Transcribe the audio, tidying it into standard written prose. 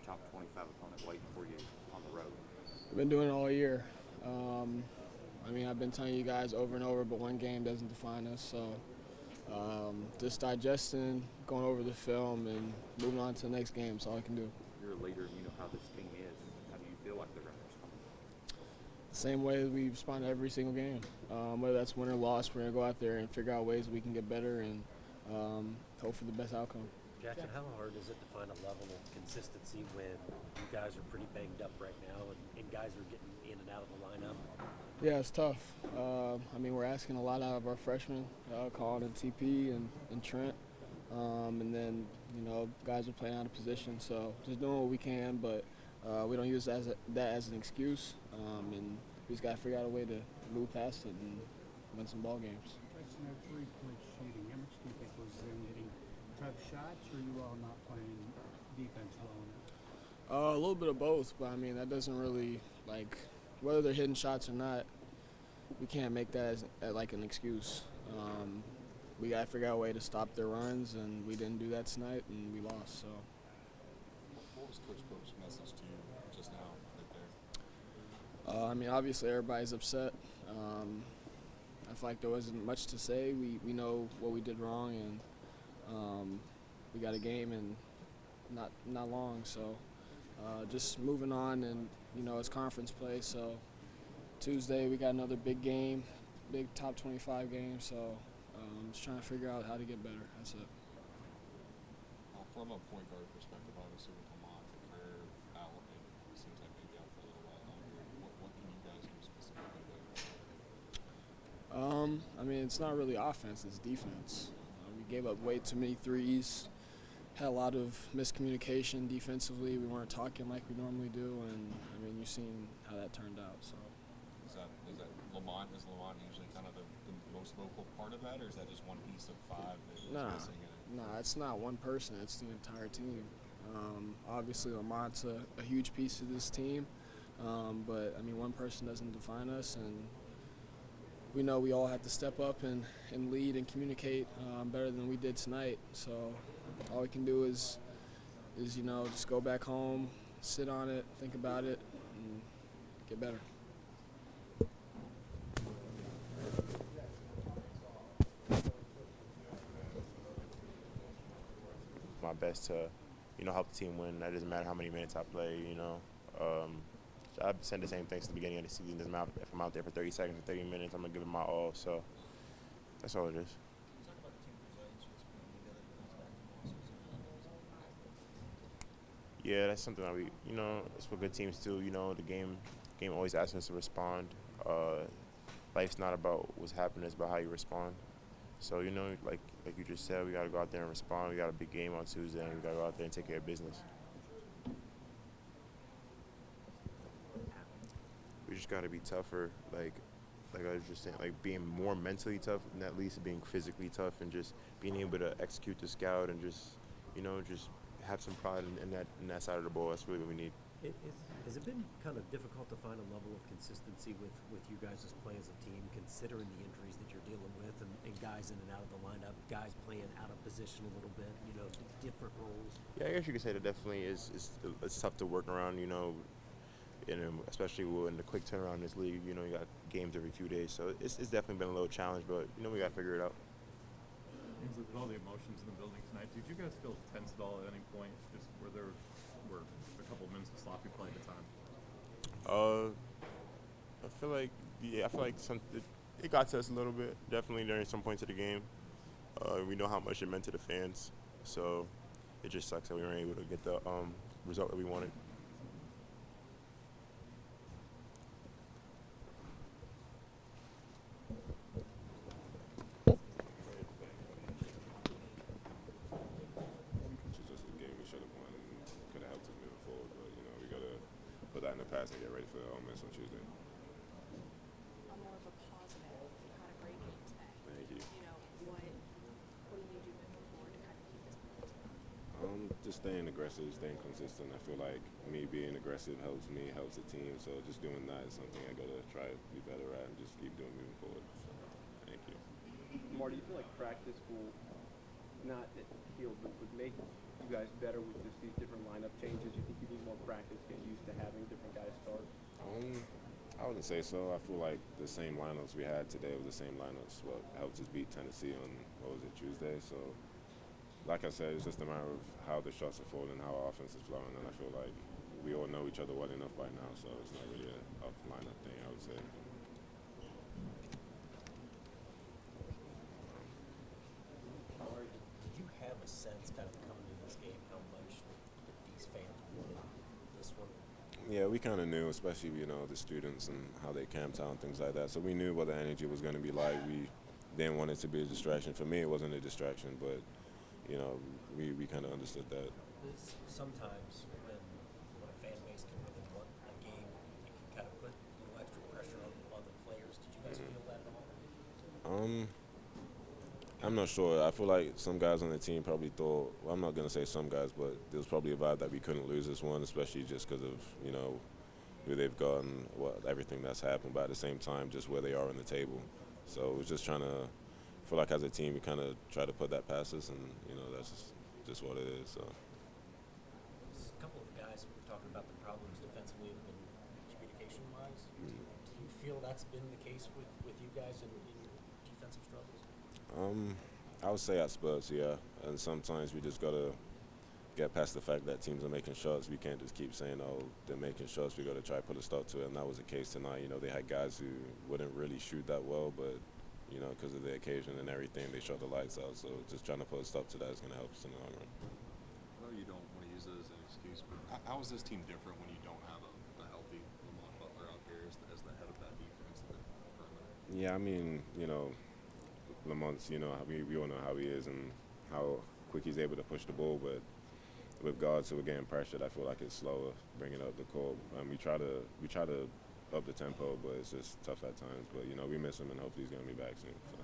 top 25 opponent waiting for you on the road? I've been doing it all year. I've been telling you guys over and over, but one game doesn't define us. So just digesting, going over the film, and moving on to the next game is all I can do. You're a leader, and you know how this team is. How do you feel like they're going to respond? Same way we respond to every single game. Whether that's win or loss, we're going to go out there and figure out ways we can get better and hope for the best outcome. Jaxson, how hard is it to find a level of consistency when you guys are pretty banged up right now and guys are getting in and out of the lineup? Yeah, it's tough. We're asking a lot out of our freshmen, Colin and TP and Trent. And then, guys are playing out of position. So just doing what we can, but we don't use that as an excuse. And we just got to figure out a way to move past it and win some ball games. Jaxson, that three-point shooting, how much do you think was them getting tough shots, or you all not playing defense well enough? A little bit of both, but that doesn't really, whether they're hitting shots or not, we can't make that as an excuse. We got to figure out a way to stop their runs, and we didn't do that tonight, and we lost. So. What was Coach Pope's message to you just now, right there? Obviously everybody's upset. I feel like there wasn't much to say. We know what we did wrong, and we got a game and not long. So just moving on, and it's conference play. So Tuesday we got another big game, big top 25 game. So just trying to figure out how to get better. That's it. From a point guard perspective, obviously with Lamont, Kerr out, and it seems like maybe out for a little while longer. What can you guys do specifically there? It's not really offense; it's defense. We gave up way too many threes. Had a lot of miscommunication defensively. We weren't talking like we normally do, and you've seen how that turned out. So. Is that Lamont? Is Lamont usually kind of the most vocal part of that, or is that just one piece of five that is missing? Nah, it's not one person. It's the entire team. Obviously, Lamont's a huge piece of this team, but one person doesn't define us, and we know we all have to step up and lead and communicate better than we did tonight. So all we can do is just go back home, sit on it, think about it, and get better. My best to, help the team win. That doesn't matter how many minutes I play, I've said the same thing since the beginning of the season. Doesn't matter if I'm out there for 30 seconds or 30 minutes, I'm going to give it my all. So that's all it is. Yeah, that's something that we, it's what good teams do. The game always asks us to respond. Life's not about what's happening, it's about how you respond. So, like you just said, we got to go out there and respond. We got a big game on Tuesday, and we got to go out there and take care of business. We just got to be tougher, like I was just saying, being more mentally tough, and at least being physically tough, and just being able to execute the scout and just have some pride in that side of the ball. That's really what we need. Has it been kind of difficult to find a level of consistency with you guys as playing as a team, considering the injuries that you're dealing with and guys in and out of the lineup, guys playing out of position a little bit, different roles? Yeah, I guess you could say that definitely is it's tough to work around, especially when the quick turnaround in this league, you got games every few days. So it's definitely been a little challenge, but, we got to figure it out. With all the emotions in the building tonight, did you guys feel tense at all at any point? Just were there a couple of minutes of sloppy play at the time? I feel like it got to us a little bit. Definitely during some points of the game. We know how much it meant to the fans, so it just sucks that we weren't able to get the result that we wanted. Put that in the past and get ready for Ole Miss on Tuesday. I'm more of a positive. You had a great game today. Thank you. What do you do moving forward to kind of keep this momentum? Just staying aggressive, staying consistent. I feel like me being aggressive helps me, helps the team. So just doing that is something I got to try to be better at and just keep doing moving forward. So, thank you. Amari, do you feel like practice will not heal, but would make you guys better with just these different lineup changes? You think you need wouldn't say so. I feel like the same lineups we had today were the same lineups what helped us beat Tennessee on, what was it, Tuesday. So, like I said, it's just a matter of how the shots are falling, how our offense is flowing, and I feel like we all know each other well enough by now, so it's not really a lineup thing, I would say. Amari, did you have a sense kind of coming into this game how much these fans wanted this one? Yeah, we kind of knew, especially, the students and how they camped out and things like that. So we knew what the energy was going to be like. We didn't want it to be a distraction. For me, it wasn't a distraction, but, we kind of understood that. Sometimes when a fan base can really want a game, it can kind of put extra pressure on the players. Did you guys feel that at all? I'm not sure. I feel like some guys on the team probably thought, well, I'm not going to say some guys, but there was probably a vibe that we couldn't lose this one, especially just because of, who they've got and everything that's happened, but at the same time, just where they are on the table. So it was just trying to, I feel like as a team, we kind of try to put that past us, and, that's just what it is. So. A couple of the guys were talking about the problems defensively and communication-wise. Do you feel that's been the case with you guys in your defensive struggles? I would say at Spurs, yeah. And sometimes we just got to get past the fact that teams are making shots. We can't just keep saying, oh, they're making shots. We got to try to put a stop to it. And that was the case tonight. They had guys who wouldn't really shoot that well, but, because of the occasion and everything, they shot the lights out. So just trying to put a stop to that is going to help us in the long run. I know you don't want to use it as an excuse, but how is this team different when you don't have a healthy Lamont Butler out there as the head of that defense? Yeah, I mean, Lamont's, we all know how he is and how quick he's able to push the ball, but with guards who are getting pressured, I feel like it's slower bringing up the court. We try to up the tempo, but it's just tough at times. But we miss him, and hopefully he's going to be back soon. So.